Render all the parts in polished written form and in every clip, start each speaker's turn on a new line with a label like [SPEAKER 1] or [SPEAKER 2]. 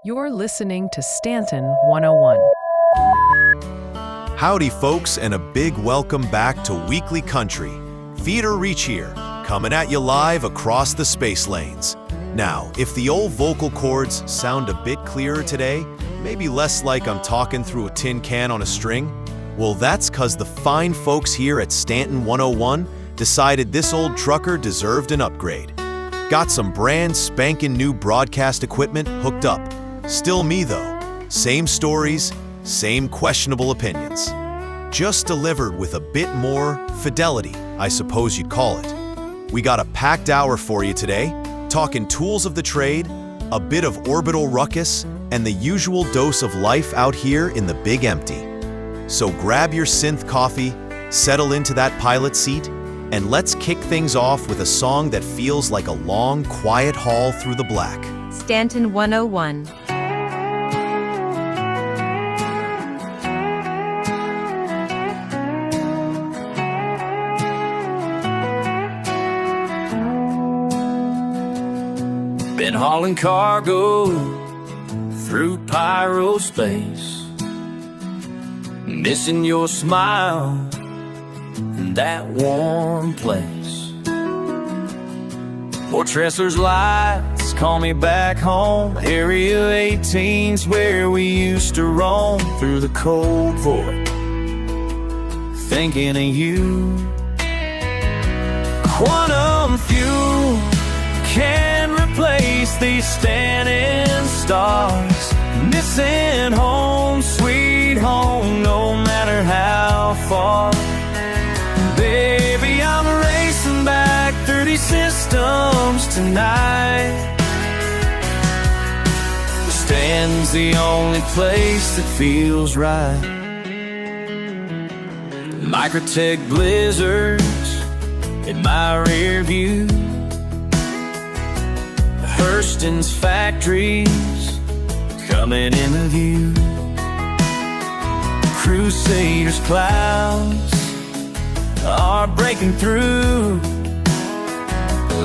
[SPEAKER 1] You're listening to Stanton 101.
[SPEAKER 2] Howdy folks, and a big welcome back to Weekly Country. Feed or Reach here, coming at you live across the space lanes. Now, if the old vocal cords sound a bit clearer today, maybe less like I'm talking through a tin can on a string, well that's cause the fine folks here at Stanton 101 decided this old trucker deserved an upgrade. Got some brand spanking new broadcast equipment hooked up. Still me though, same stories, same questionable opinions. Just delivered with a bit more fidelity, I suppose you'd call it. We got a packed hour for you today, talking tools of the trade, a bit of orbital ruckus, and the usual dose of life out here in the big empty. So grab your synth coffee, settle into that pilot seat, and let's kick things off with a song that feels like a long, quiet haul through the black.
[SPEAKER 3] Stanton 101.
[SPEAKER 4] Been hauling cargo through pyrospace, missing your smile in that warm place. Fortresser's lights call me back home. Area 18's where we used to roam through the cold void, thinking of you. Quantum fuel can replace these standing stars. Missing home, sweet home, no matter how far. Baby, I'm racing back through these systems tonight. The stand's the only place that feels right. Microtech blizzards in my rear view, Hurston's factories coming into view. Crusaders' clouds are breaking through,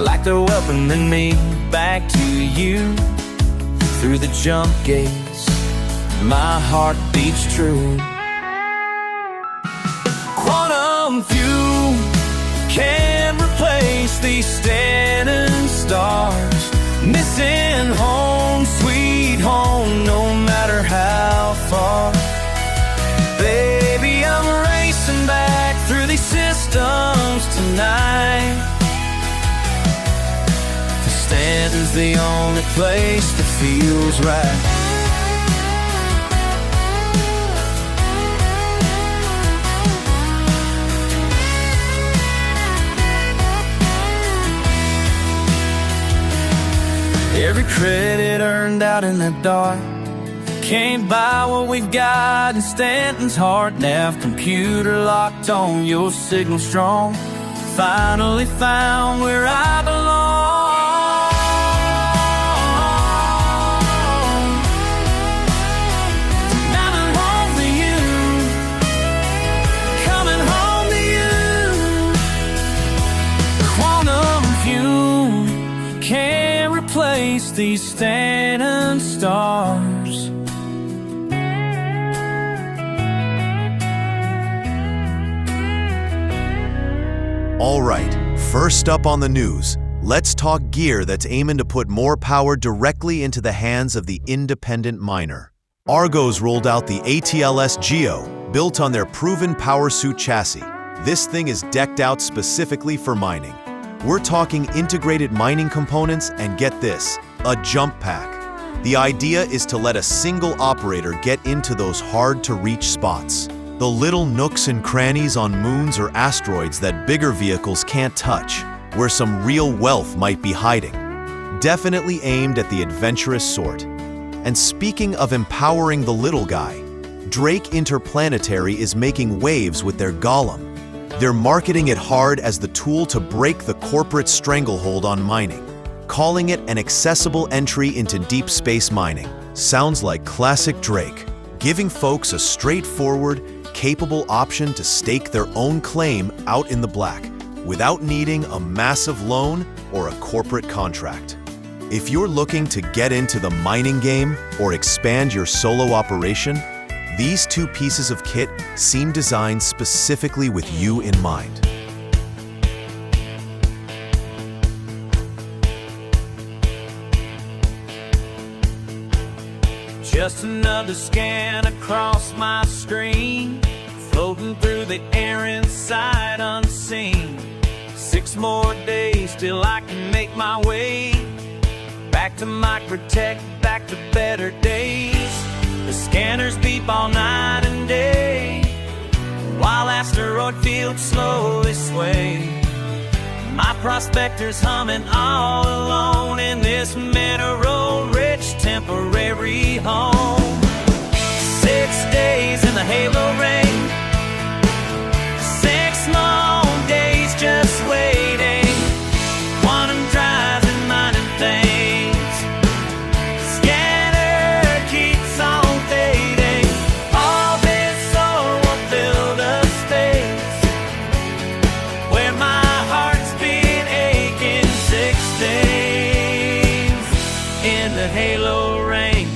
[SPEAKER 4] like they're welcoming me back to you. Through the jump gates, my heart beats true. Quantum fuel can replace these standing stars. Missing home, sweet home, no matter how far. Baby, I'm racing back through these systems tonight. The Stanton's the only place that feels right. Every credit earned out in the dark can't buy what we've got in Stanton's heart. Nav computer locked on, your signal strong. Finally found where I belong. Coming home to you, coming home to you. Quantum fuel can't replace these standing stars.
[SPEAKER 2] All right, first up on the news, let's talk gear that's aiming to put more power directly into the hands of the independent miner. Argo's rolled out the ATLS Geo, built on their proven power suit chassis. This thing is decked out specifically for mining. We're talking integrated mining components and get this, a jump pack. The idea is to let a single operator get into those hard-to-reach spots. The little nooks and crannies on moons or asteroids that bigger vehicles can't touch, where some real wealth might be hiding. Definitely aimed at the adventurous sort. And speaking of empowering the little guy, Drake Interplanetary is making waves with their Golem. They're marketing it hard as the tool to break the corporate stranglehold on mining, calling it an accessible entry into deep space mining. Sounds like classic Drake, giving folks a straightforward, capable option to stake their own claim out in the black, without needing a massive loan or a corporate contract. If you're looking to get into the mining game or expand your solo operation, these two pieces of kit seem designed specifically with you in mind.
[SPEAKER 4] Just another scan across my screen, floating through the air inside unseen. 6 more days till I can make my way back to Microtech, back to better days. The scanners beep all night and day, while asteroid fields slowly sway. My prospector's humming all alone in this mineral-rich temporary home. 6 days in the halo rain, 6 long days just waiting. Quantum drives and mining things. Scanner keeps on fading. All this soul will fill the space where my heart's been aching. 6 days in the halo rain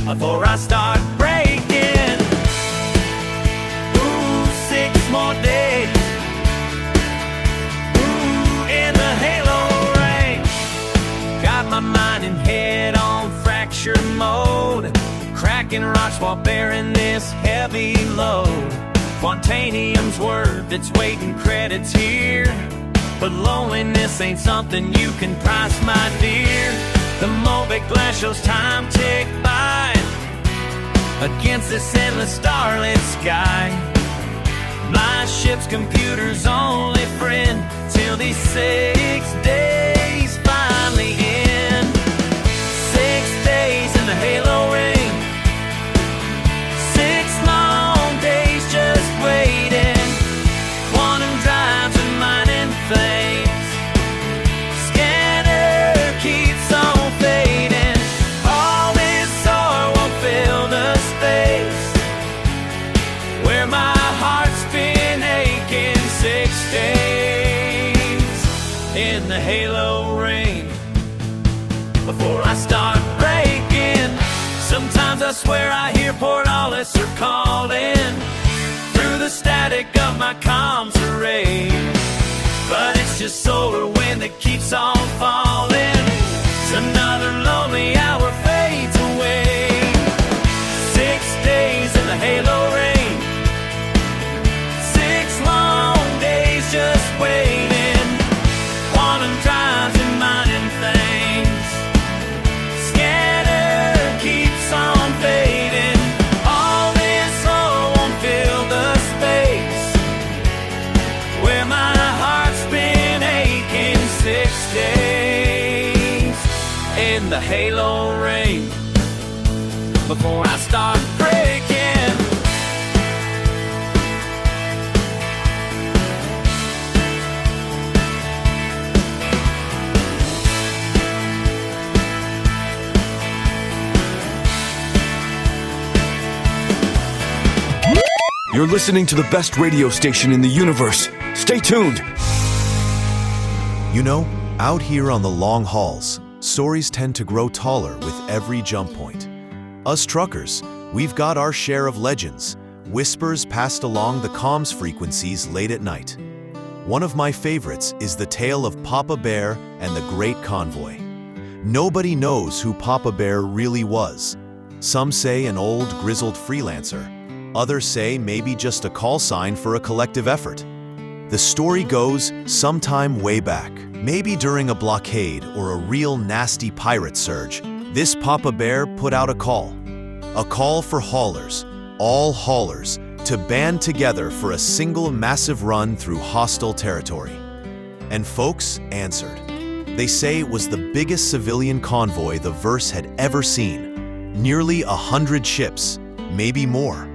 [SPEAKER 4] before I start breaking. Ooh, 6 more days. Ooh, in the halo rain. Got my mind and head on fracture mode, cracking rocks while bearing this heavy load. Quantanium's worth its weight in credits here, but loneliness ain't something you can price, my dear. The Mobic glass shows time tick by against this endless starlit sky. My ship's computer's only friend till these 6 days finally end. 6 days in the halo rain, 6 long days just waiting. Quantum drives and mining things. Scanner keeps on fading. All this soil won't fill the space where my heart's been aching. 6 days in the halo rain before I start breaking. Sometimes I swear I hear Port Alice are calling through the static of my comms array, but it's just solar wind that keeps on falling. It's another lonely hour fades away. 6 days in the halo rain, 6 long days just waiting. Quantum drives and mining things. Scanner keeps on fading. All this soul won't fill the space where my heart's been aching. 6 days in the halo rain before I start breaking.
[SPEAKER 5] You're listening to the best radio station in the universe. Stay tuned.
[SPEAKER 2] You know, out here on the long hauls, stories tend to grow taller with every jump point. Us truckers, we've got our share of legends, whispers passed along the comms frequencies late at night. One of my favorites is the tale of Papa Bear and the Great Convoy. Nobody knows who Papa Bear really was. Some say an old, grizzled freelancer. Others say maybe just a call sign for a collective effort. The story goes sometime way back, maybe during a blockade or a real nasty pirate surge, this Papa Bear put out a call for haulers, all haulers, to band together for a single massive run through hostile territory. And folks answered. They say it was the biggest civilian convoy the verse had ever seen. Nearly 100 ships, maybe more.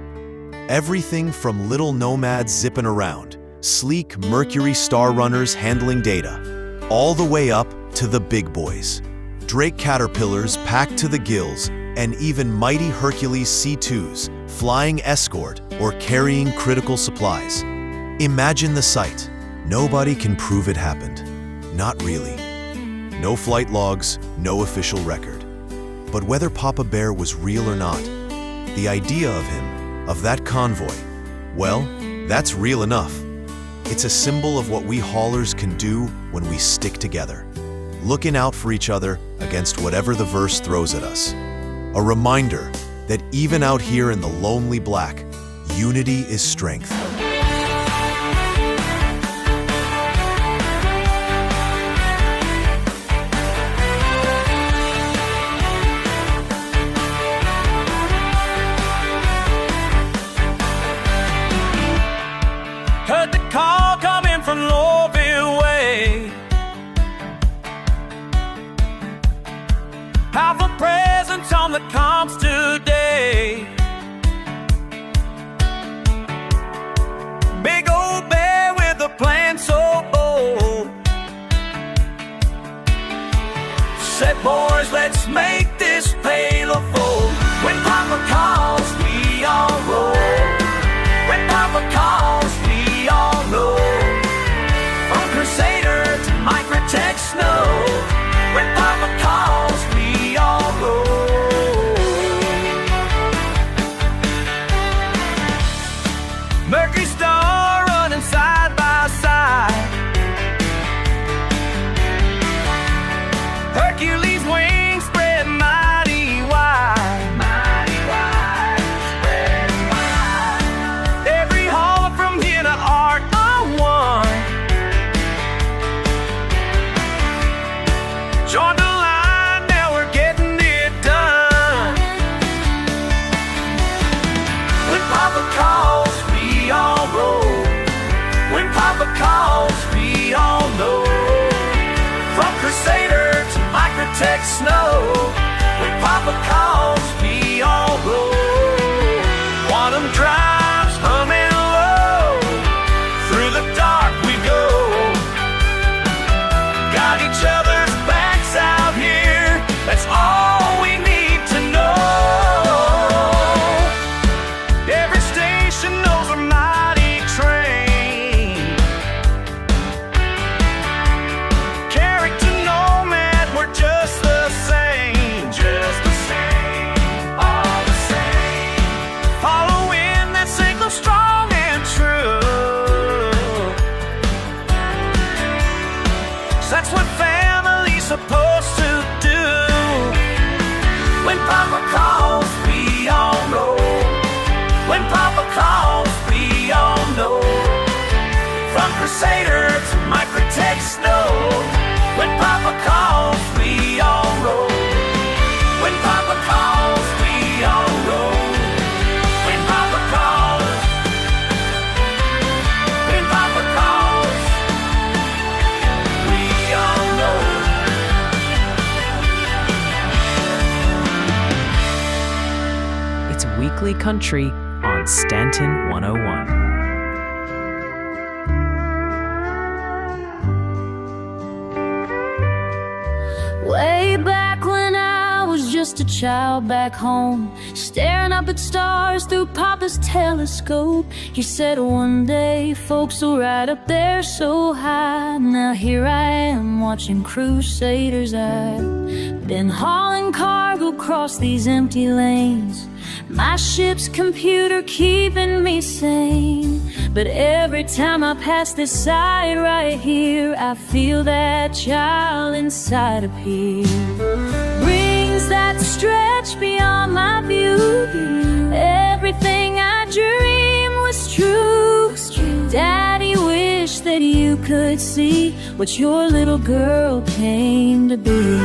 [SPEAKER 2] Everything from little nomads zipping around, sleek Mercury Star Runners handling data, all the way up to the big boys. Drake Caterpillars packed to the gills, and even mighty Hercules C2s flying escort or carrying critical supplies. Imagine the sight. Nobody can prove it happened. Not really. No flight logs, no official record. But whether Papa Bear was real or not, the idea of him, of that convoy, well, that's real enough. It's a symbol of what we haulers can do when we stick together, looking out for each other against whatever the verse throws at us. A reminder that even out here in the lonely black, unity is strength.
[SPEAKER 4] Heard the call coming from Lowville Way. Powerful presence on the comms today. Big old bear with a plan so bold. Said, boys, let's make this pail of fold. When Papa calls, we all roll. When Papa calls, we all know. From Crusader to Microtech Snow. When Papa calls, we all go. Mercury Star running side by side. Hercules wings spread mighty wide. Mighty wide, spread wide. Every hauler from here to Art I1 joined the line, now we're getting it done. When Papa calls, we all roll. When Papa calls, we all know. From Crusader to Microtech Snow. When Papa calls, we all roll. Quantum drives humming low. Through the dark we go. Got each other's backs out here. That's all we need to know. Every station knows a mighty train. Character nomad, we're just the same. Just the same, all the same. Following that signal strong and true. 'Cause that's what family's supposed to do. When Papa calls, we all know. When Papa calls, we all know. From Crusader to Microtech Snow. When Papa calls, we all roll. When Papa calls, we all roll. When Papa calls, when Papa calls, we all know.
[SPEAKER 1] It's Weekly Country on Stanton 101.
[SPEAKER 6] Way back when I was just a child back home, staring up at stars through Papa's telescope. He said one day folks will ride up there so high. Now here I am watching Crusaders. I've been hauling cargo across these empty lanes, my ship's computer keeping me sane. But every time I pass this side right here, I feel that child inside appear. Rings that stretch beyond my view. Everything I dreamed was true. Daddy, wish that you could see what your little girl came to be.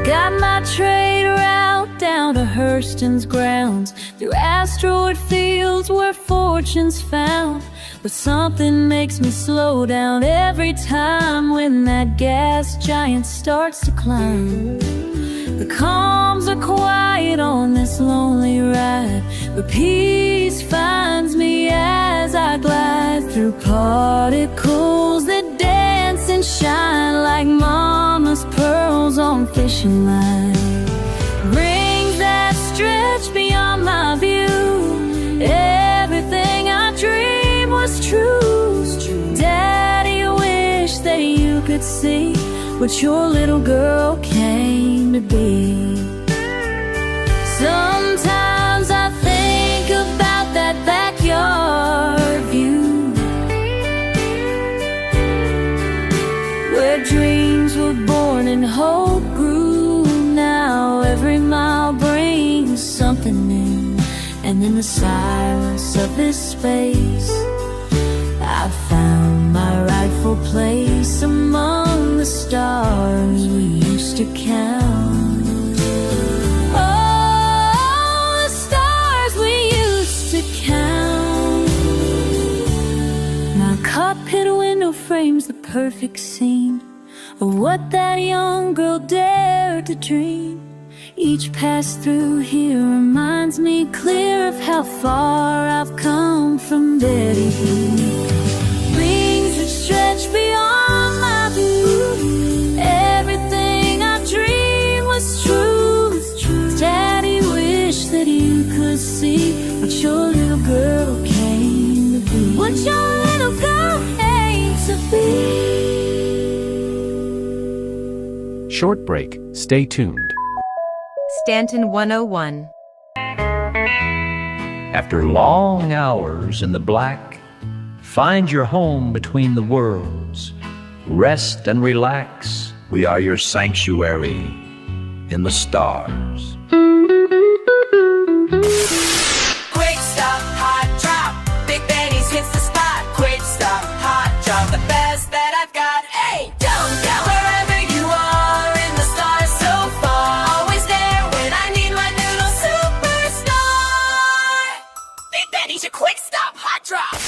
[SPEAKER 6] Got my trader out down to Hurston's grounds, through asteroid fields where fortune's found. But something makes me slow down every time when that gas giant starts to climb. The calms are quiet on this lonely ride, but peace finds me as I glide through particles that dance and shine like mama's pearls on fishing line. Rings that stretch beyond my view. Everything I dreamed was true. Daddy, wish that you what your little girl came to be. Sometimes I think about that backyard view, where dreams were born and hope grew. Now every mile brings something new, and in the silence of this space I found my rightful place among the stars we used to count. Oh, the stars we used to count. My cup-hid window frames the perfect scene of what that young girl dared to dream. Each pass through here reminds me clear of how far I've come from there to here. Wings that stretch beyond my view, everything I dreamed was true. Daddy, wish that you could see what your little girl came to be. What your little girl came to be.
[SPEAKER 1] Short break. Stay tuned.
[SPEAKER 3] Stanton 101.
[SPEAKER 7] After long hours in the black, find your home between the worlds. Rest and relax. We are your sanctuary in the stars.
[SPEAKER 8] Quick stop, hot drop. Big Benny's hits the spot. Quick stop, hot drop. The best that I've got. Hey, down, down. Wherever you are in the stars so far. Always there when I need my noodle superstar. Big Benny's your quick stop, hot drop.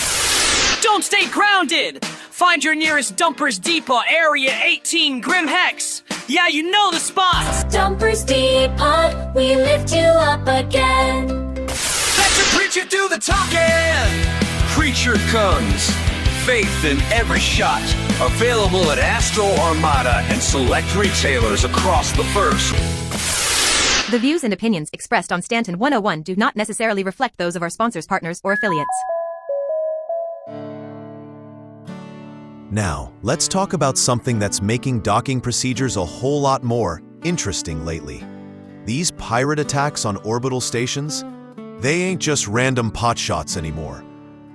[SPEAKER 9] Don't stay grounded! Find your nearest Dumpers Depot, Area 18, Grim Hex. Yeah, you know the spot!
[SPEAKER 6] Dumpers Depot, we lift you up again.
[SPEAKER 5] Let your preacher do the talking. Preacher comes. Faith in every shot. Available at Astro Armada and select retailers across the first.
[SPEAKER 3] The views and opinions expressed on Stanton 101 do not necessarily reflect those of our sponsors, partners, or affiliates.
[SPEAKER 2] Now, let's talk about something that's making docking procedures a whole lot more interesting lately. These pirate attacks on orbital stations, they ain't just random potshots anymore.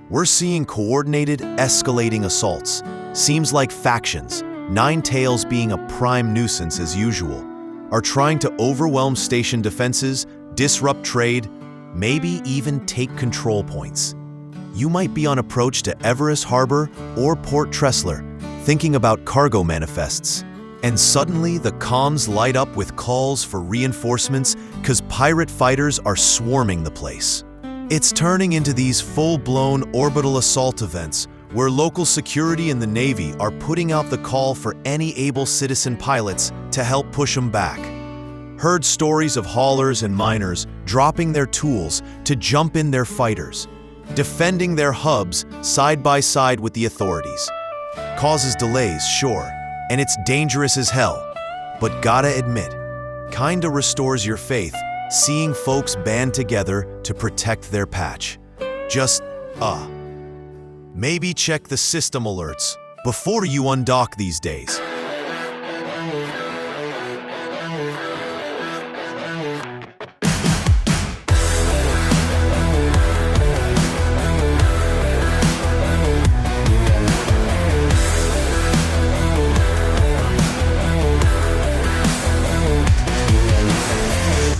[SPEAKER 2] We're seeing coordinated, escalating assaults. Seems like factions, Nine Tails being a prime nuisance as usual, are trying to overwhelm station defenses, disrupt trade, maybe even take control points. You might be on approach to Everest Harbor or Port Tressler, thinking about cargo manifests, and suddenly the comms light up with calls for reinforcements because pirate fighters are swarming the place. It's turning into these full-blown orbital assault events where local security and the Navy are putting out the call for any able citizen pilots to help push them back. Heard stories of haulers and miners dropping their tools to jump in their fighters, defending their hubs side by side with the authorities. Causes delays, sure, and it's dangerous as hell, but gotta admit, kinda restores your faith seeing folks band together to protect their patch. Just, maybe check the system alerts before you undock these days.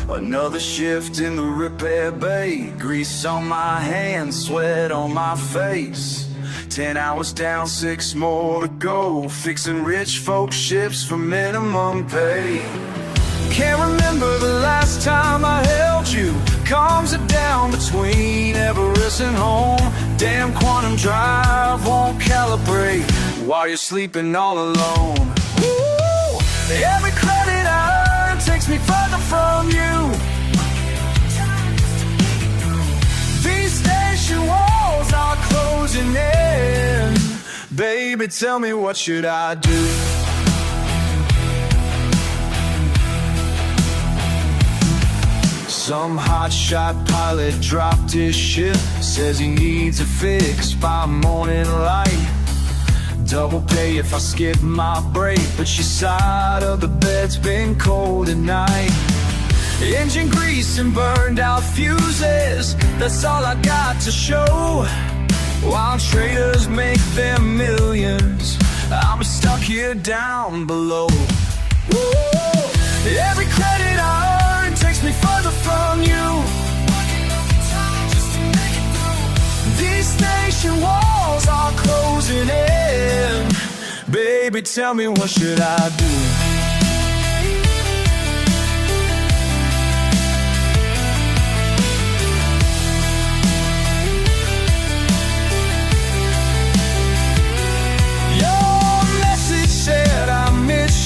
[SPEAKER 4] Another shift in the repair bay. Grease on my hands, sweat on my face. 10 hours down, 6 more to go. Fixing rich folks' ships for minimum pay. Can't remember the last time I held you. Calms it down between Everest and home. Damn quantum drive won't calibrate while you're sleeping all alone. Woo! Every credit I earn takes me further from you. These station walls are closing in. Baby, tell me, what should I do? Some hotshot pilot dropped his ship. Says he needs a fix by morning light. Double pay if I skip my break, but your side of the bed's been cold at night. Engine grease and burned out fuses, that's all I got to show. While traders make their millions, I'm stuck here down below. Woo! Every credit I earn takes me further from you. These station walls are closing in. Baby, tell me, what should I do?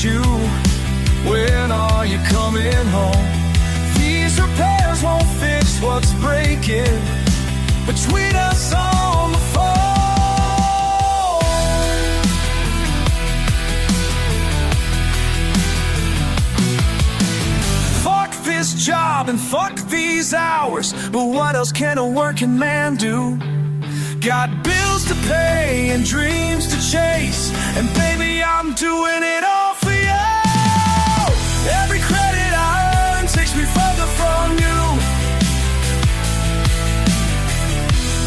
[SPEAKER 4] You, when are you coming home? These repairs won't fix what's breaking between us on the phone. Fuck this job and fuck these hours, but what else can a working man do? Got bills to pay and dreams to chase, and baby, I'm doing it all for you. Every credit I earn takes me further from you.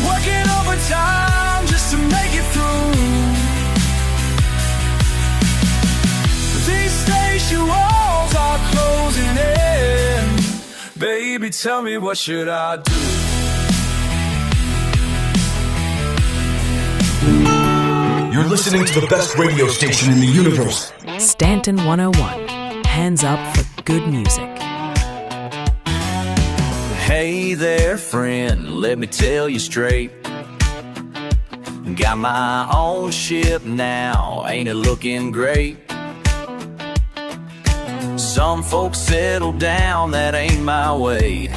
[SPEAKER 4] Working overtime just to make it through. These station walls are closing in. Baby, tell me, what should I do?
[SPEAKER 10] You're listening to the best radio station in the universe.
[SPEAKER 1] Stanton 101. Hands up for good music.
[SPEAKER 4] Hey there, friend, let me tell you straight. Got my own ship now, ain't it looking great? Some folks settle down, that ain't my way.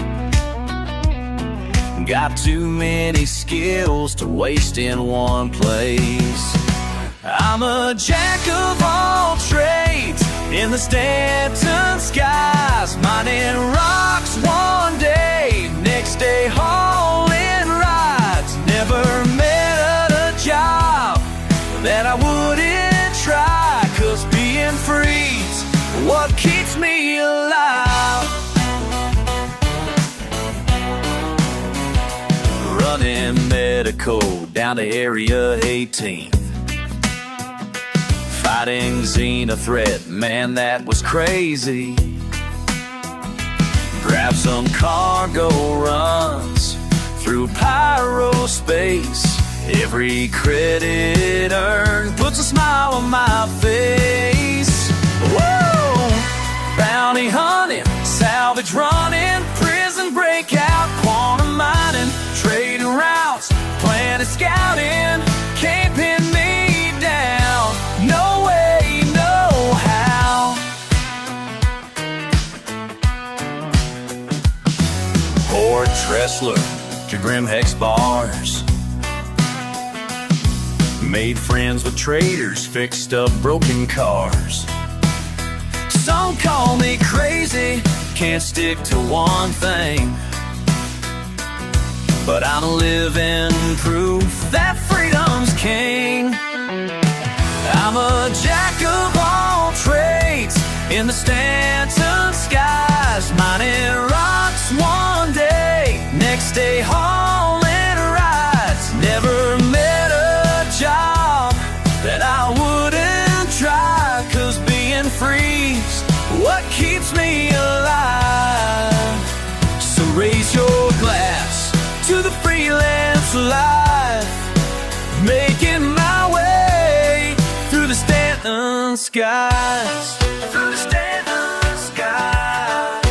[SPEAKER 4] Got too many skills to waste in one place. I'm a jack of all trades in the Stanton skies, mining rocks one day, next day hauling rides. Never met a job that I wouldn't try, 'cause being free's what keeps me alive. Running medical down to Area 18, fighting Xena threat, man, that was crazy. Grab some cargo runs through pyrospace. Every credit earned puts a smile on my face. Whoa! Bounty hunting, salvage running, prison breakout, quantum mining, trading routes, planet scouting, can't pin me down. No way, no how. Port Tressler to Grim Hex bars, made friends with traders, fixed up broken cars. Some call me crazy, can't stick to one thing, but I'm a living proof that freedom's king. I'm a jack of all trades in the Stanton skies, mining rocks one day, next day hauling rides. Never met a job that I wouldn't try, 'cause being free's what keeps me alive. So raise your glass to the freelance life, making my way through the Stanton skies. Through the Stanton skies.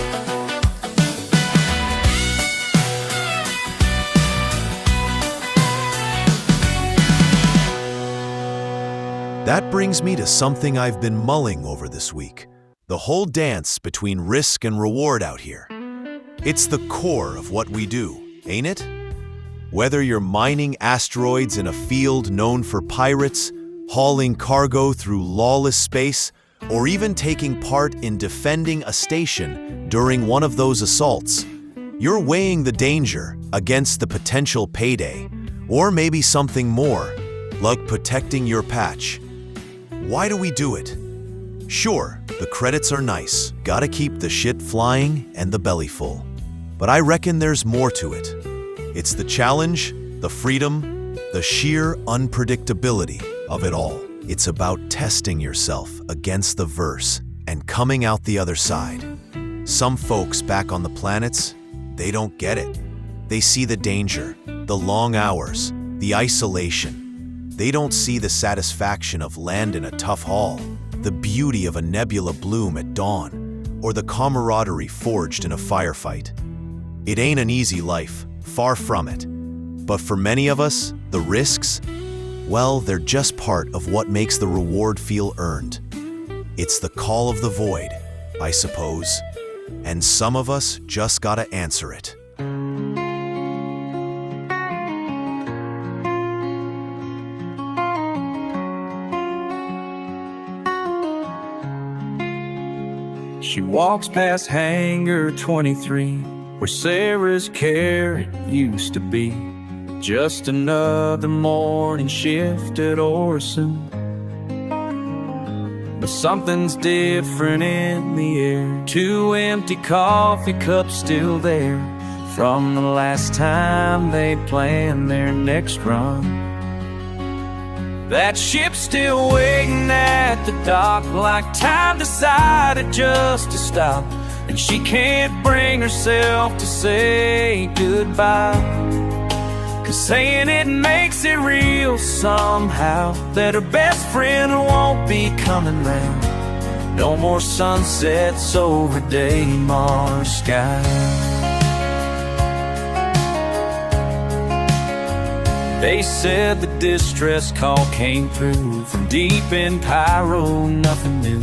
[SPEAKER 2] That brings me to something I've been mulling over this week. The whole dance between risk and reward out here. It's the core of what we do, ain't it? Whether you're mining asteroids in a field known for pirates, hauling cargo through lawless space, or even taking part in defending a station during one of those assaults, you're weighing the danger against the potential payday, or maybe something more, Lug protecting your patch. Why do we do it? Sure, the credits are nice. Gotta keep the shit flying and the belly full. But I reckon there's more to it. It's the challenge, the freedom, the sheer unpredictability of it all. It's about testing yourself against the verse and coming out the other side. Some folks back on the planets, they don't get it. They see the danger, the long hours, the isolation. They don't see the satisfaction of landing a tough haul, the beauty of a nebula bloom at dawn, or the camaraderie forged in a firefight. It ain't an easy life, far from it. But for many of us, the risks, well, they're just part of what makes the reward feel earned. It's the call of the void, I suppose, and some of us just gotta answer it.
[SPEAKER 4] She walks past hangar 23, where Sarah's carrot used to be. Just another morning shift at Orson. But something's different in the air. 2 empty coffee cups still there from the last time they planned their next run. That ship's still waiting at the dock, like time decided just to stop. And she can't bring herself to say goodbye, 'cause saying it makes it real somehow, that her best friend won't be coming round. No more sunsets over Daymar sky. They said the distress call came through from deep in Cairo, nothing new.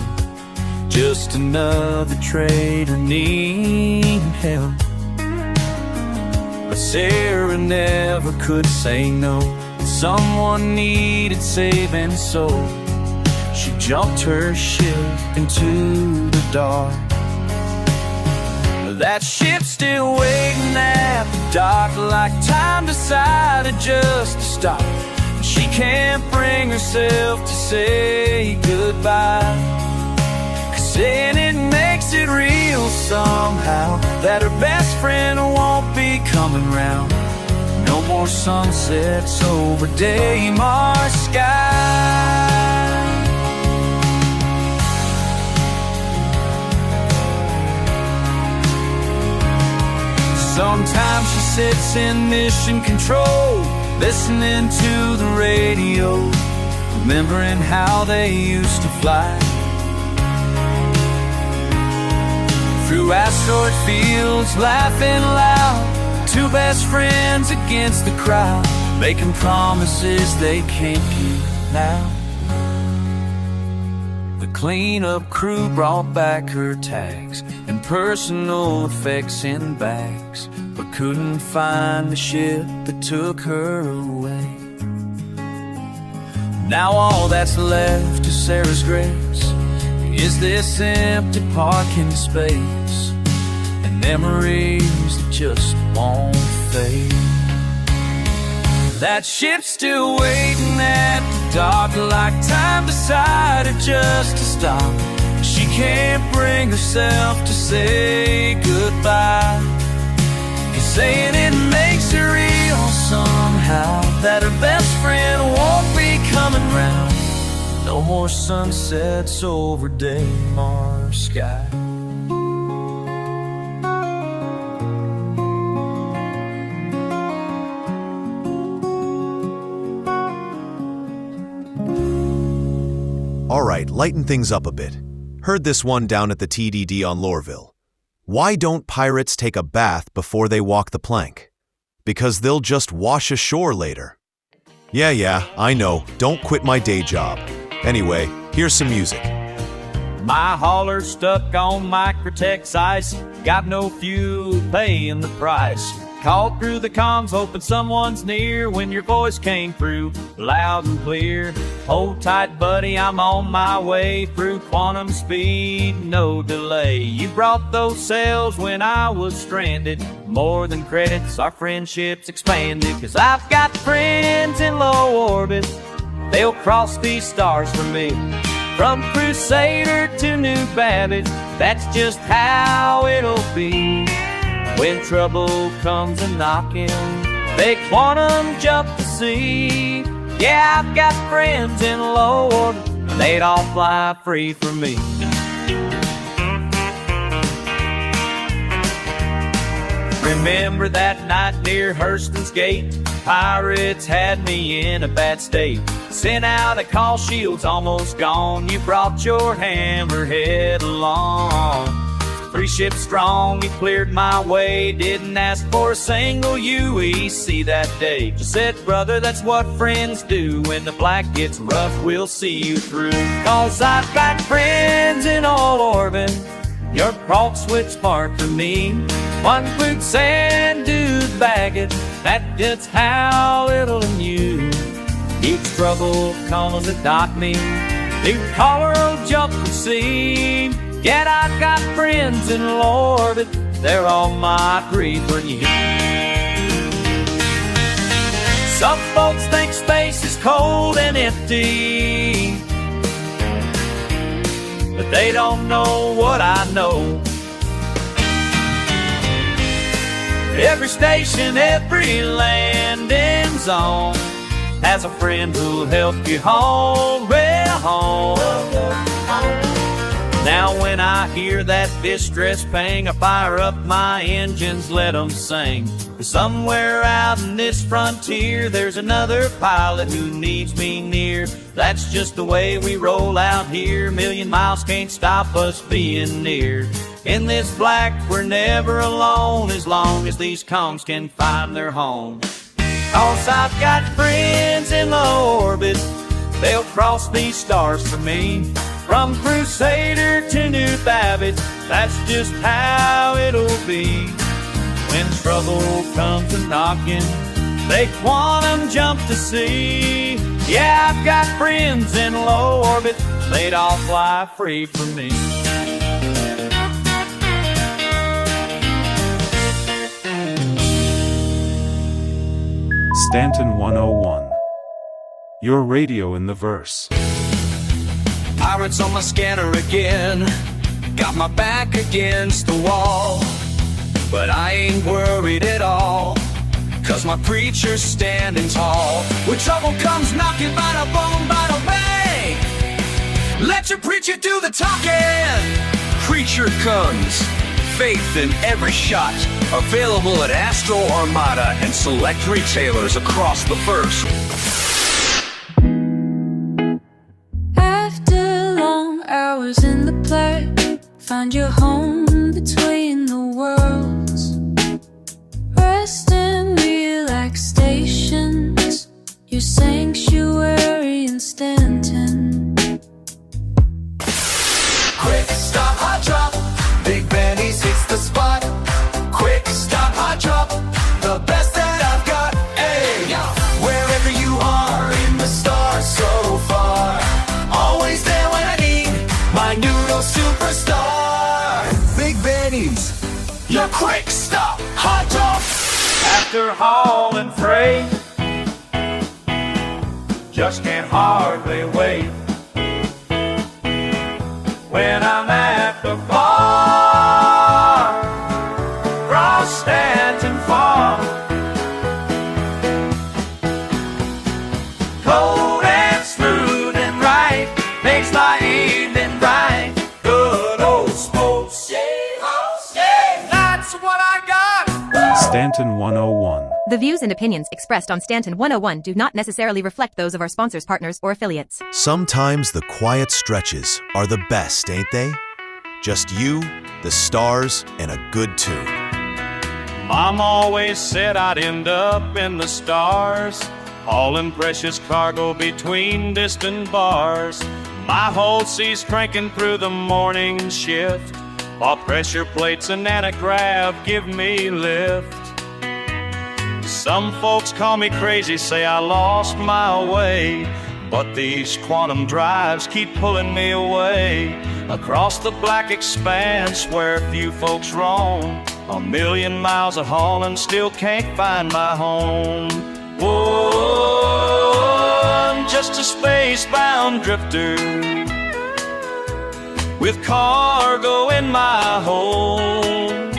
[SPEAKER 4] Just another trader needing help. But Sarah never could say no. Someone needed saving, so she jumped her ship into the dark. That ship's still waiting at the dock, like time decided just to stop. She can't bring herself to say goodbye, 'cause saying it makes it real somehow, that her best friend won't be coming round. No more sunsets over Daymar sky. Sometimes she sits in mission control, listening to the radio, remembering how they used to fly through asteroid fields, laughing loud. 2 best friends against the crowd, making promises they can't keep now. The cleanup crew brought back her tags and personal effects in bags, but couldn't find the ship that took her away. Now all that's left to Sarah's grace is this empty parking space, and memories that just won't fade. That ship's still waiting at the dock, like time decided just to stop. She can't bring herself to say goodbye, 'cause saying it makes it real somehow, that her best friend won't be coming round. No more sunsets over Daymar sky.
[SPEAKER 2] All right, lighten things up a bit. Heard this one down at the TDD on Loreville. Why don't pirates take a bath before they walk the plank? Because they'll just wash ashore later. Yeah, I know. Don't quit my day job. Anyway, here's some music.
[SPEAKER 4] My hauler's stuck on Microtex ice, got no fuel, paying the price. Called through the comms, hoping someone's near, when your voice came through loud and clear. Hold tight, buddy, I'm on my way through quantum speed, no delay. You brought those sails when I was stranded. More than credits, our friendship's expanded. 'Cause I've got friends in low orbit they'll cross these stars for me. From Crusader to New Babbage, that's just how it'll be. When trouble comes a-knocking, they quantum jump to see. Yeah, I've got friends in low orbit, they'd all fly free for me. Remember that night near Hurston's Gate? Pirates had me in a bad state. Sent out a call, shield's almost gone. You brought your hammerhead along. 3 ships strong, you cleared my way. Didn't ask for a single UEC that day. Just said, brother, that's what friends do. When the black gets rough, we'll see you through. Cause I've got friends in all orbit. Your prop switch smart to me. One quick sand dude baggage, that's just how it'll amuse. Each trouble comes to dock me, new caller will jump the scene. Yet I've got friends in low orbit, they're all my breed for you. Some folks think space is cold and empty, but they don't know what I know. Every station, every landing zone has a friend who'll help you home, well home. Now when I hear that distress pang, I fire up my engines, let them sing. Somewhere out in this frontier, there's another pilot who needs me near. That's just the way we roll out here. Million miles can't stop us being near. In this black, we're never alone, as long as these comms can find their home. Cause I've got friends in low orbit, they'll cross these stars for me. From Crusader to New Babbage, that's just how it'll be. When trouble comes a-knocking, they quantum jump to see. Yeah, I've got friends in low orbit, they'd all fly free for me.
[SPEAKER 11] Stanton 101. Your radio in the verse.
[SPEAKER 5] Pirates on my scanner again, got my back against the wall. But I ain't worried at all, cause my preacher's standing tall. When trouble comes knocking, bada boom, bada bang, let your preacher do the talking. Preacher comes, faith in every shot. Available at Astro Armada and select retailers across the first.
[SPEAKER 6] After long hours in the play, find your home between the worlds. Rest and relax stations, your sanctuary in Stanton.
[SPEAKER 8] Quick stop, hot drop, Big Benny's hits the spot. Quick stop, hot drop, the best that I've got. Hey, wherever you are in the stars so far, always there when I need my noodle superstar. Big Benny's, your quick stop, hot drop.
[SPEAKER 4] After hauling freight, just can't hardly wait. When I'm at the bar, cross Stanton Farm, cold and smooth and right, makes my evening bright. Good old sports, yeah, that's what I got.
[SPEAKER 11] Stanton 101.
[SPEAKER 3] The views and opinions expressed on Stanton 101 do not necessarily reflect those of our sponsors, partners, or affiliates.
[SPEAKER 2] Sometimes the quiet stretches are the best, ain't they? Just you, the stars, and a good tune.
[SPEAKER 4] Mom always said I'd end up in the stars, hauling precious cargo between distant bars. My whole sea's cranking through the morning shift, while pressure plates and antigrav give me lift. Some folks call me crazy, say I lost my way, but these quantum drives keep pulling me away across the black expanse where few folks roam. 1,000,000 miles of hauling, still can't find my home. Whoa, just a space-bound drifter with cargo in my hold.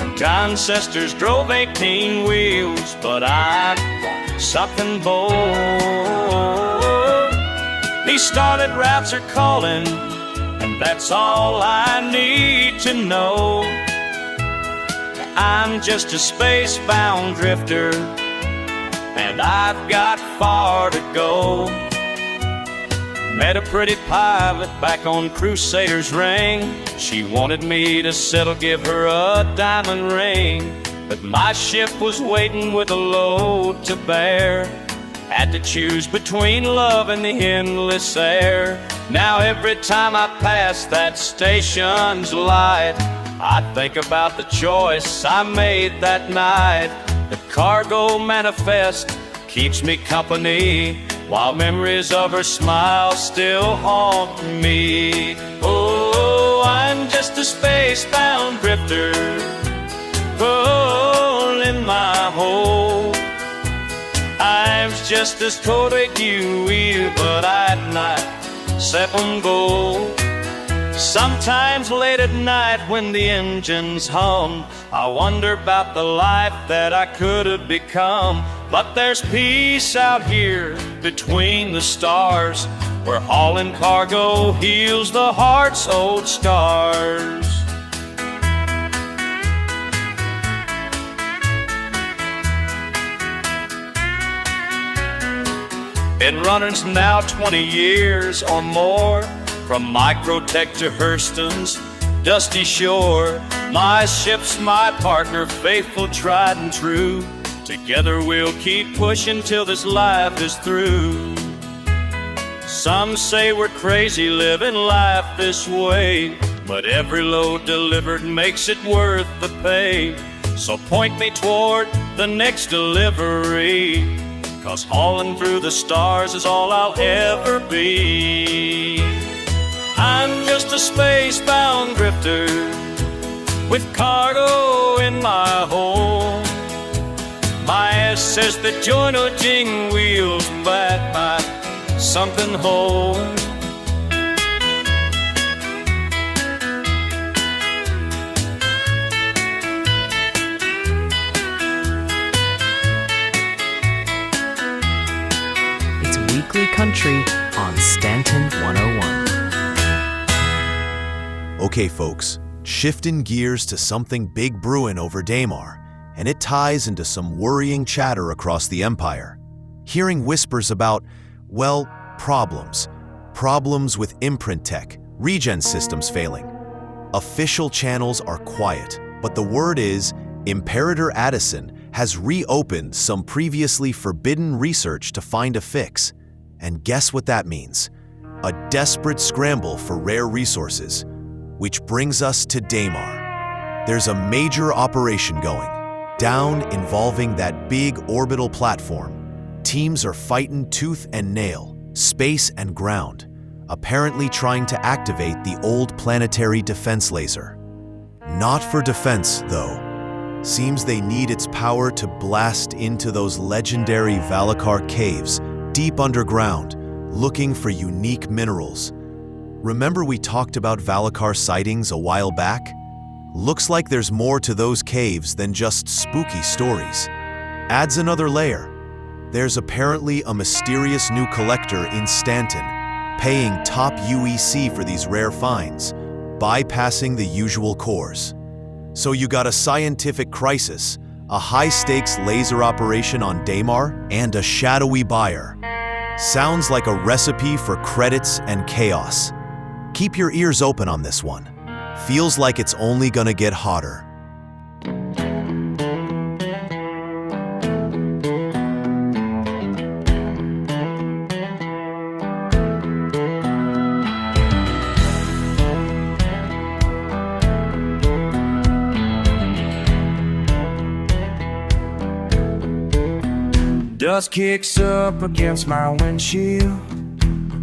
[SPEAKER 4] Our ancestors drove 18 wheels, but I've got something bold. These started routes are calling, and that's all I need to know. I'm just a space-bound drifter, and I've got far to go. Met a pretty pilot back on Crusader's Ring. She wanted me to settle, give her a diamond ring. But my ship was waiting with a load to bear. Had to choose between love and the endless air. Now every time I pass that station's light, I think about the choice I made that night. The cargo manifest keeps me company, while memories of her smile still haunt me. Oh, I'm just a space-bound drifter, pulling my hole. I'm just as cold as you will, but at night, 7 gold. Sometimes late at night when the engines hum, I wonder about the life that I could have become. But there's peace out here between the stars, where hauling cargo heals the heart's old scars. Been running now 20 years or more, from Microtech to Hurston's dusty shore. My ship's my partner, faithful, tried and true. Together we'll keep pushing till this life is through. Some say we're crazy living life this way, but every load delivered makes it worth the pay. So point me toward the next delivery, 'cause hauling through the stars is all I'll ever be. I'm just a space-bound drifter with cargo in my hold. My ass says the joint of jing wheels back by something whole.
[SPEAKER 1] It's Weekly Country on Stanton 101.
[SPEAKER 2] Okay, folks, shifting gears to something big brewing over Damar, and it ties into some worrying chatter across the empire. Hearing whispers about, well, problems with imprint tech, regen systems failing. Official channels are quiet, but the word is Imperator Addison has reopened some previously forbidden research to find a fix. And guess what that means? A desperate scramble for rare resources. Which brings us to Damar. There's a major operation going down involving that big orbital platform. Teams are fighting tooth and nail, space and ground, apparently trying to activate the old planetary defense laser. Not for defense, though. Seems they need its power to blast into those legendary Valakar caves deep underground, looking for unique minerals. Remember we talked about Valakar sightings a while back? Looks like there's more to those caves than just spooky stories. Adds another layer. There's apparently a mysterious new collector in Stanton, paying top UEC for these rare finds, bypassing the usual course. So you got a scientific crisis, a high-stakes laser operation on Damar, and a shadowy buyer. Sounds like a recipe for credits and chaos. Keep your ears open on this one. Feels like it's only gonna get hotter.
[SPEAKER 4] Dust kicks up against my windshield.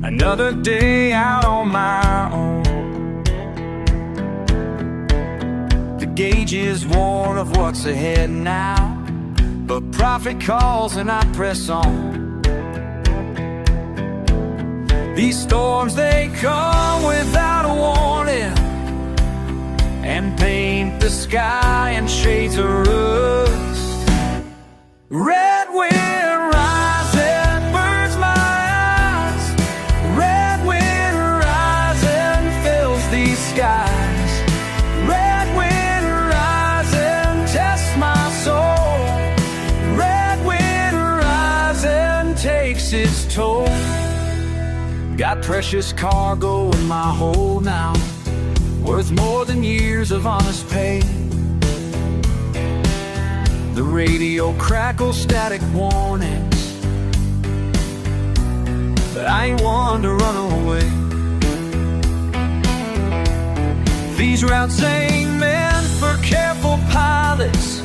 [SPEAKER 4] Another day out on my own. The gauge is worn of what's ahead now, but profit calls and I press on. These storms, they come without a warning and paint the sky in shades of rust. Red wind rising burns my eyes. Red wind rising fills these skies. Red wind rising tests my soul. Red wind rising takes its toll. Got precious cargo in my hold now, worth more than years of honest pay. The radio crackles static warnings, but I ain't one to run away. These routes ain't meant for careful pilots.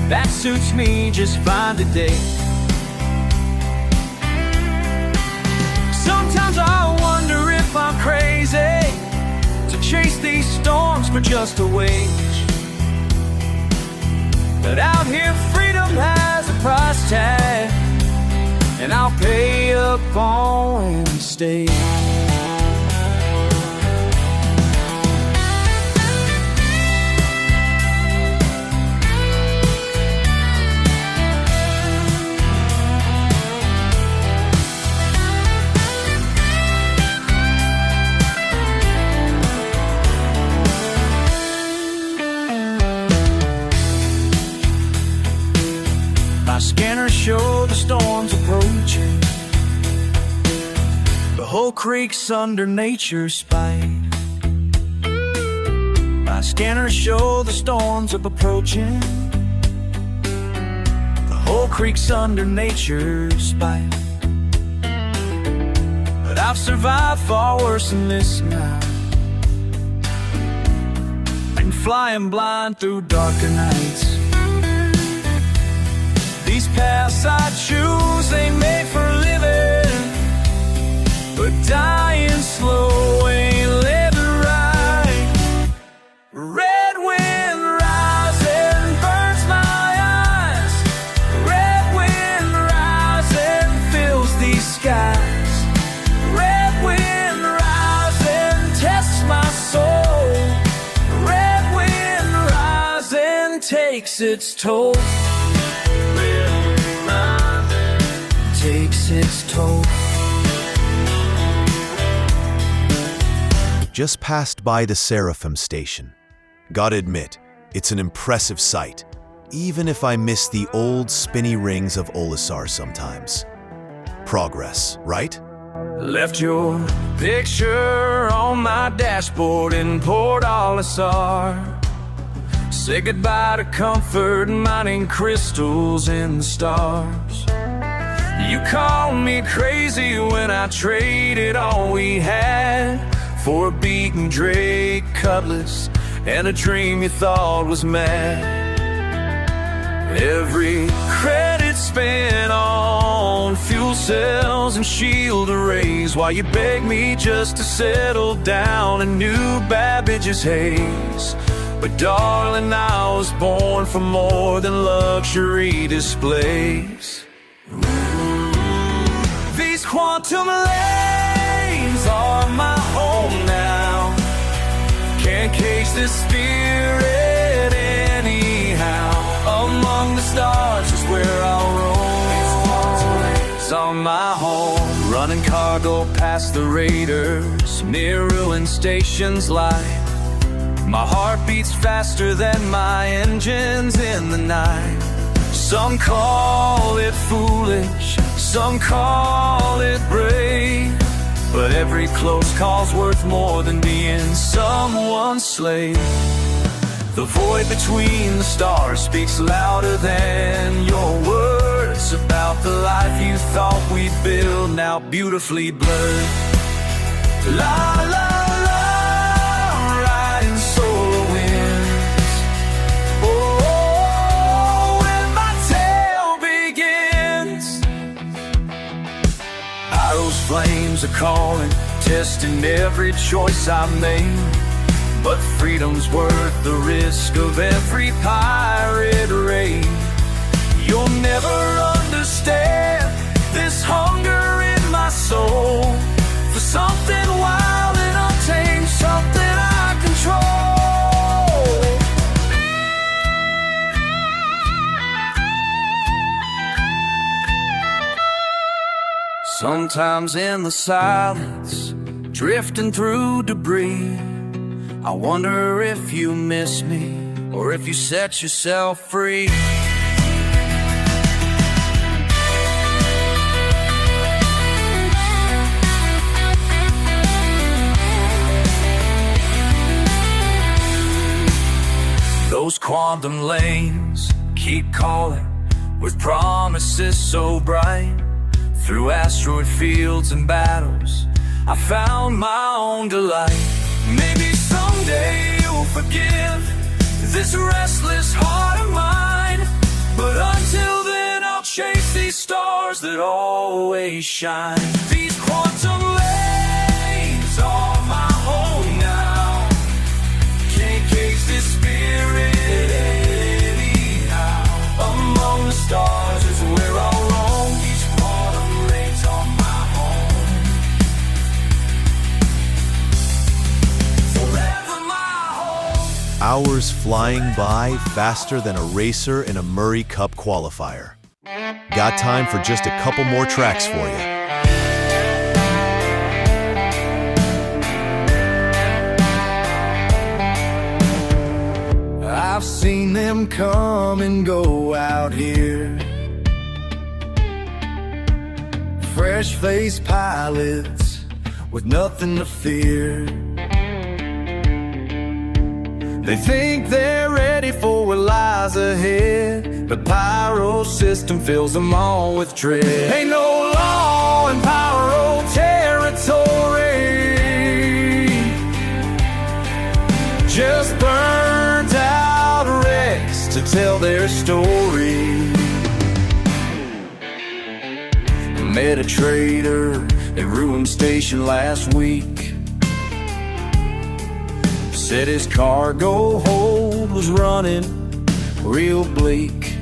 [SPEAKER 4] That suits me just fine today. Sometimes I wonder if I'm crazy to chase these storms for just a wage. But out here freedom has a price tag, and I'll pay up on stage. My scanners show the storm's approaching. The whole creek's under nature's spite. My scanners show the storms up approaching. The whole creek's under nature's spite. But I've survived far worse than this now. Been flying blind through darker nights. These paths I choose ain't made for living, but dying slow ain't living right. Red wind rising burns my eyes. Red wind rising fills these skies. Red wind rising tests my soul. Red wind rising takes its toll. Takes its toll.
[SPEAKER 2] Just passed by the Seraphim station. Gotta admit, it's an impressive sight, even if I miss the old spinny rings of Olisar sometimes. Progress, right?
[SPEAKER 4] Left your picture on my dashboard in Port Olisar. Say goodbye to comfort, mining crystals in the stars. You called me crazy when I traded all we had for a beaten Drake cutlass and a dream you thought was mad. Every credit spent on fuel cells and shield arrays, while you begged me just to settle down in New Babbage's haze. But darling, I was born for more than luxury displays. These quantum lanes are my home now. Can't cage this spirit anyhow. Among the stars is where I'll roam. These quantum lanes are my home. Running cargo past the raiders, near ruined stations lie. My heart beats faster than my engines in the night. Some call it foolish, some call it brave, but every close call's worth more than being someone's slave. The void between the stars speaks louder than your words about the life you thought we'd build, now beautifully blurred. La la la, riding solar winds. Oh, when my tale begins, arrows, flames are calling, testing every choice I made. But freedom's worth the risk of every pirate raid. You'll never understand this hunger in my soul for something wild and untamed, something I control. Sometimes in the silence, drifting through debris, I wonder if you miss me or if you set yourself free. Those quantum lanes keep calling with promises so bright. Through asteroid fields and battles, I found my own delight. Maybe someday you'll forgive this restless heart of mine, but until then I'll chase these stars that always shine. These quantum lanes are my home now. Can't cage this spirit anyhow. Among the stars is where I'll roam. These quantum lanes are my home. Forever my home.
[SPEAKER 2] Hours flying by faster than a racer in a Murray Cup qualifier. Got time for just a couple more tracks for you.
[SPEAKER 4] I've seen them come and go out here. Fresh-faced pilots with nothing to fear. They think they're ready for what lies ahead, but Pyro system fills them all with dread. Ain't no law in Pyro territory, just burnt out wrecks to tell their story. Met a trader at Ruin Station last week. Said his cargo hold was running real bleak.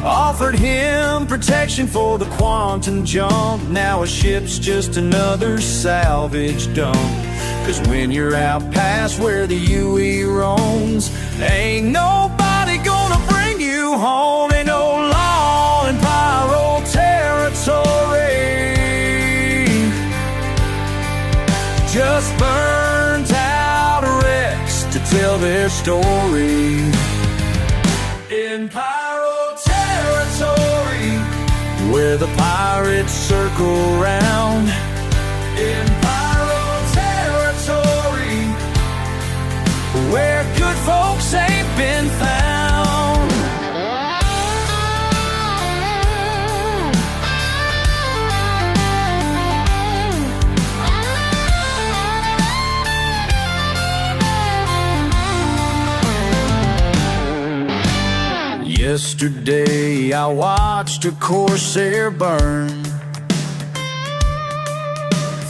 [SPEAKER 4] Offered him protection for the quantum jump. Now a ship's just another salvage dump. 'Cause when you're out past where the UE roams, ain't nobody gonna bring you home. Ain't no law in Pyro territory, just burnt out wrecks to tell their story. In Pyro territory, where the pirates circle round. In Pyro territory, where good folks ain't been found. Yesterday I watched a Corsair burn.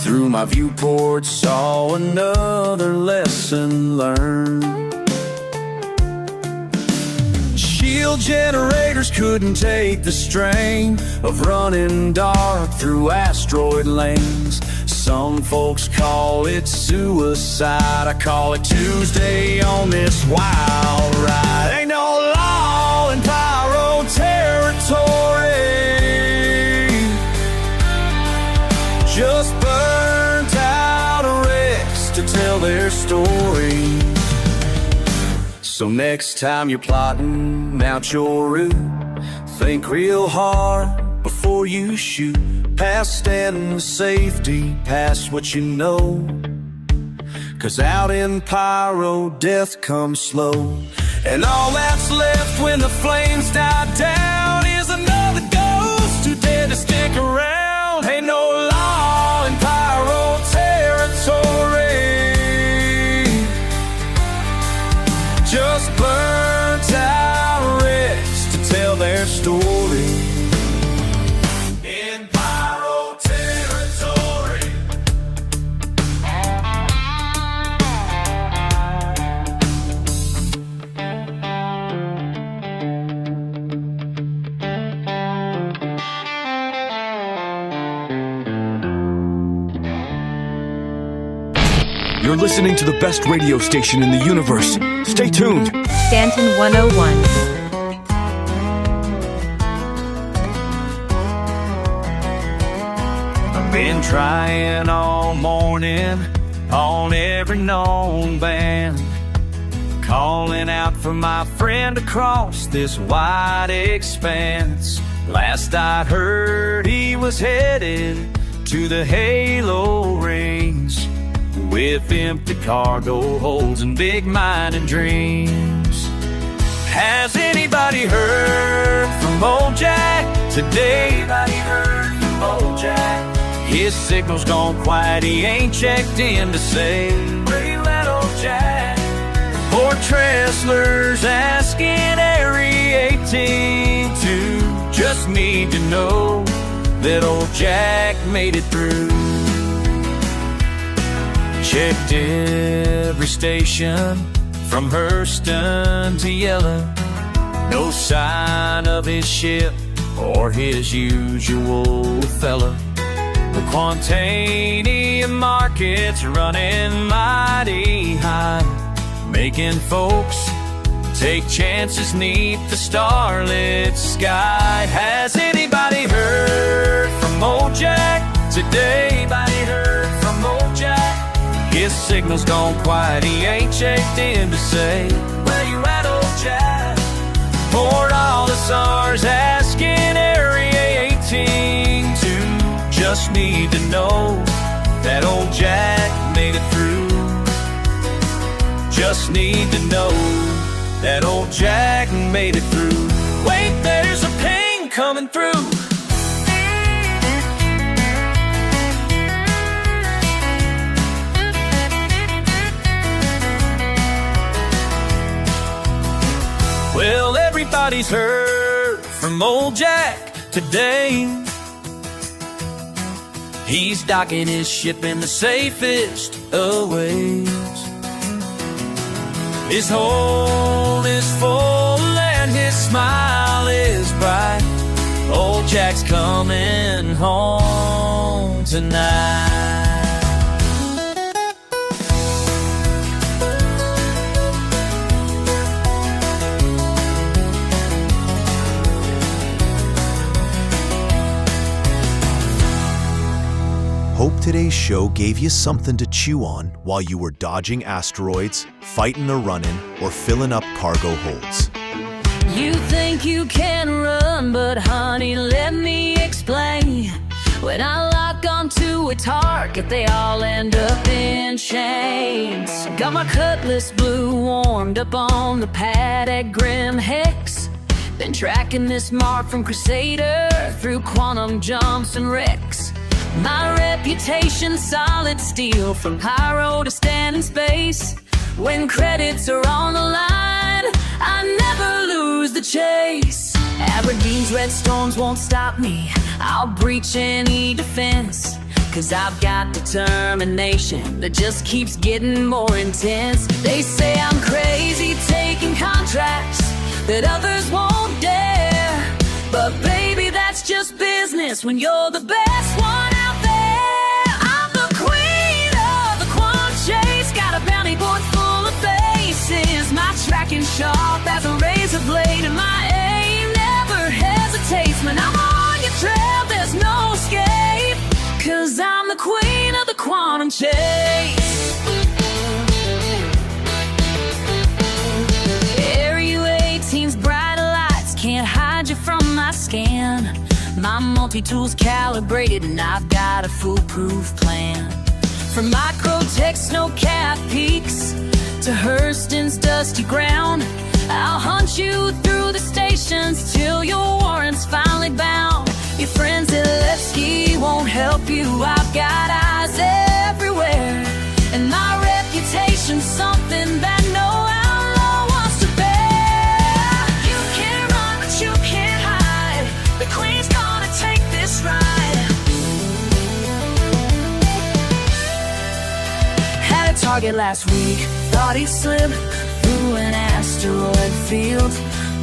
[SPEAKER 4] Through my viewport saw another lesson learned. Shield generators couldn't take the strain of running dark through asteroid lanes. Some folks call it suicide, I call it Tuesday on this wild ride. Ain't no law in Pyro territory, just burnt out wrecks to tell their story. So next time you're plotting out your route, think real hard before you shoot. Past standing safety, past what you know. 'Cause out in Pyro, death comes slow. And all that's left when the flames die down is another ghost who dared to stick around. Ain't no law in Pyro territory, just burnt out wrecks to tell their story. In Pyro territory,
[SPEAKER 10] You're listening to the best radio station in the universe. Stay tuned.
[SPEAKER 3] Stanton 101.
[SPEAKER 4] I've been trying all morning on every known band, calling out for my friend across this wide expanse. Last I heard, he was headed to the Halo Range with empty cargo holds and big mining dreams. Has anybody heard from old Jack today? Anybody heard from old Jack? His signal's gone quiet, he ain't checked in to say, where you at, old Jack? Poor Trestlers asking Area 18 to just need to know that old Jack made it through. Checked every station from Hurston to Yellow. No sign of his ship or his usual fella. The Quantanium market's running mighty high, making folks take chances neath the starlit sky. Has anybody heard from old Jack today? Anybody heard from old Jack? His signal's gone quiet, he ain't checked in to say, where you at, old Jack? Port Olisar's asking Area 18 to just need to know that old Jack made it through. Just need to know that old Jack made it through. Wait, there's a ping coming through. Well, everybody's heard from old Jack today. He's docking his ship in the safest of ways. His hold is full and his smile is bright. Old Jack's coming home tonight.
[SPEAKER 2] Hope today's show gave you something to chew on while you were dodging asteroids, fighting or running, or filling up cargo holds.
[SPEAKER 6] You think you can run, but honey, let me explain. When I lock onto a target, they all end up in chains. Got my Cutlass Blue warmed up on the pad at Grim Hex. Been tracking this mark from Crusader through quantum jumps and wrecks. My reputation solid steel, from pyro to stand in space. When credits are on the line, I never lose the chase. Aberdeen's red storms won't stop me, I'll breach any defense. Cause I've got determination that just keeps getting more intense. They say I'm crazy taking contracts that others won't dare, but baby, that's just business when you're the best one out there. I'm the queen of the quantum chase, got a bounty board full of bases. My tracking sharp as a razor blade, and my aim never hesitates. When I'm on your trail, there's no escape, cause I'm the queen of the quantum chase. Area 18's bright lights can't hide you from my scan. My multi-tool's calibrated and I've got a foolproof plan. From microtech snow-capped peaks to Hurston's dusty ground, I'll hunt you through the stations till your warrant's finally bound. Your friends at Levski won't help you, I've got eyes everywhere. And my reputation's something that no outlaw wants to bear. You can't run, but you can't hide. The queen's gonna take this ride. Had a target last week, thought he'd slip through an asteroid field,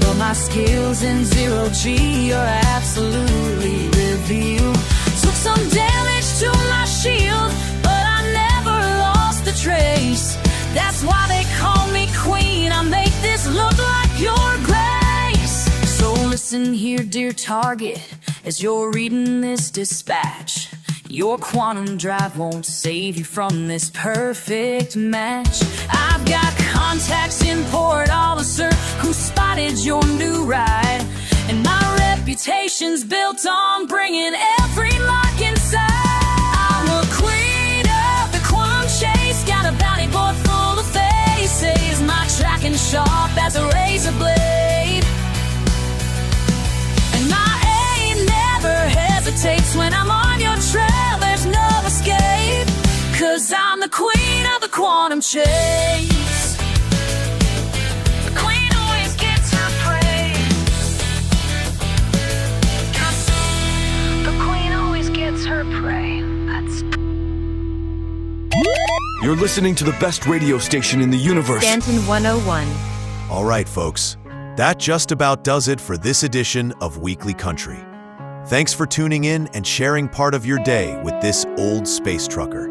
[SPEAKER 6] but my skills in zero-G are absolutely revealed. Took some damage to my shield, but I never lost the trace. That's why they call me queen. I make this look like your grace. So listen here, dear target, as you're reading this dispatch. Your quantum drive won't save you from this perfect match. I've got contacts in Port Olisar who spotted your new ride, and my reputation's built on bringing every lock inside. I'm a queen of the quantum chase, got a bounty board full of faces. My tracking sharp as a razor blade, and my aim never hesitates when I'm on your trail. There's no escape, 'cause I'm the queen of the quantum chase. The queen always gets her prey. The queen always gets her prey.
[SPEAKER 10] You're listening to the best radio station in the universe.
[SPEAKER 3] Stanton 101.
[SPEAKER 2] All right, folks. That just about does it for this edition of Weekly Country. Thanks for tuning in and sharing part of your day with this old space trucker.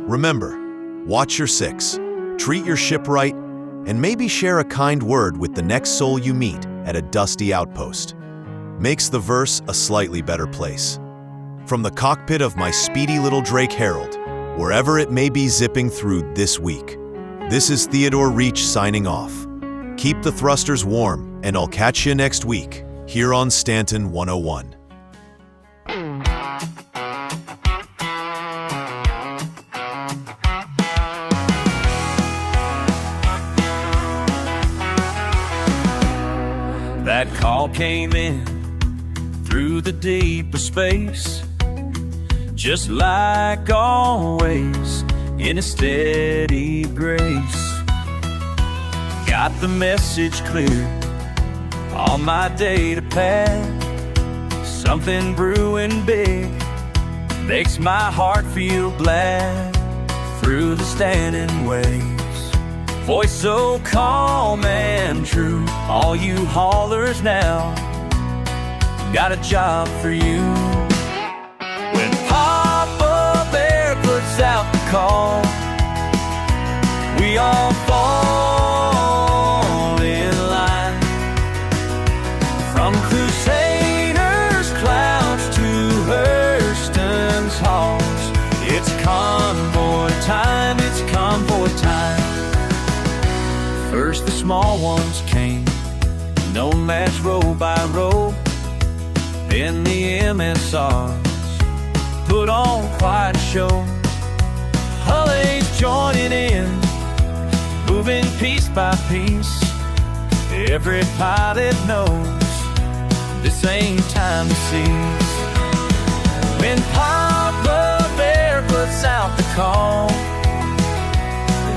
[SPEAKER 2] Remember, watch your six, treat your ship right, and maybe share a kind word with the next soul you meet at a dusty outpost. Makes the verse a slightly better place. From the cockpit of my speedy little Drake Herald, wherever it may be zipping through this week, this is Theodore Reach signing off. Keep the thrusters warm, and I'll catch you next week here on Stanton 101.
[SPEAKER 4] That call came in through the deeper space, just like always, in a steady grace. Got the message clear on my data pad. Something brewing big makes my heart feel glad. Through the standing waves, voice so calm and true. All you haulers now, got a job for you. When Papa Bear puts out the call, we all fall in line. From Crusaders' clouds to Hurston's halls, it's convoy time, it's convoy time. First the small ones came, no match row by row. Then the MSRs put on quite a show. Hulley's joining in, moving piece by piece. Every pilot knows this ain't time to cease. When Papa Bear puts out the call,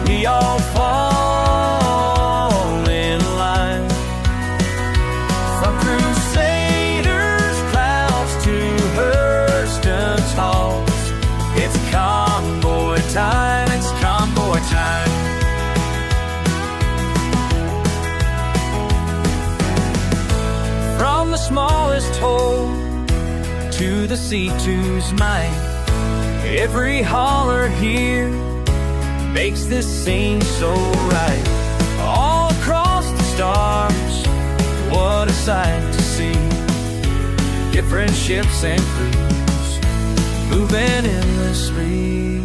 [SPEAKER 4] we all fall in line. From Crusaders' clouds to Hurston's halls, it's convoy time, it's convoy time. From the smallest hole to the C2's might, every holler here makes this scene so right. All across the stars, what a sight to see. Different ships and crews moving endlessly.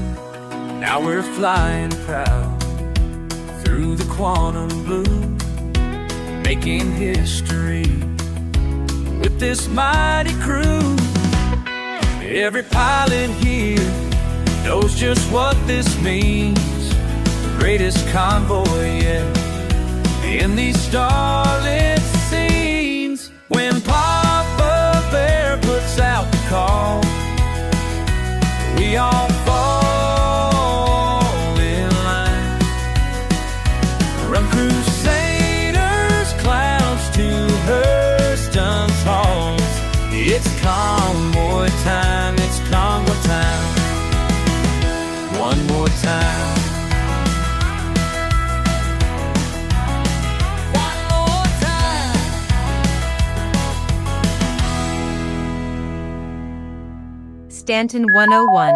[SPEAKER 4] Now we're flying proud through the quantum blue, making history with this mighty crew. Every pilot here knows just what this means. The greatest convoy yet in these starlit scenes. When Papa Bear puts out the call, we all fall in line. From Crusaders' clouds to Hurston's halls, it's convoy time, it's convoy time. One more time. One more time.
[SPEAKER 3] Stanton 101.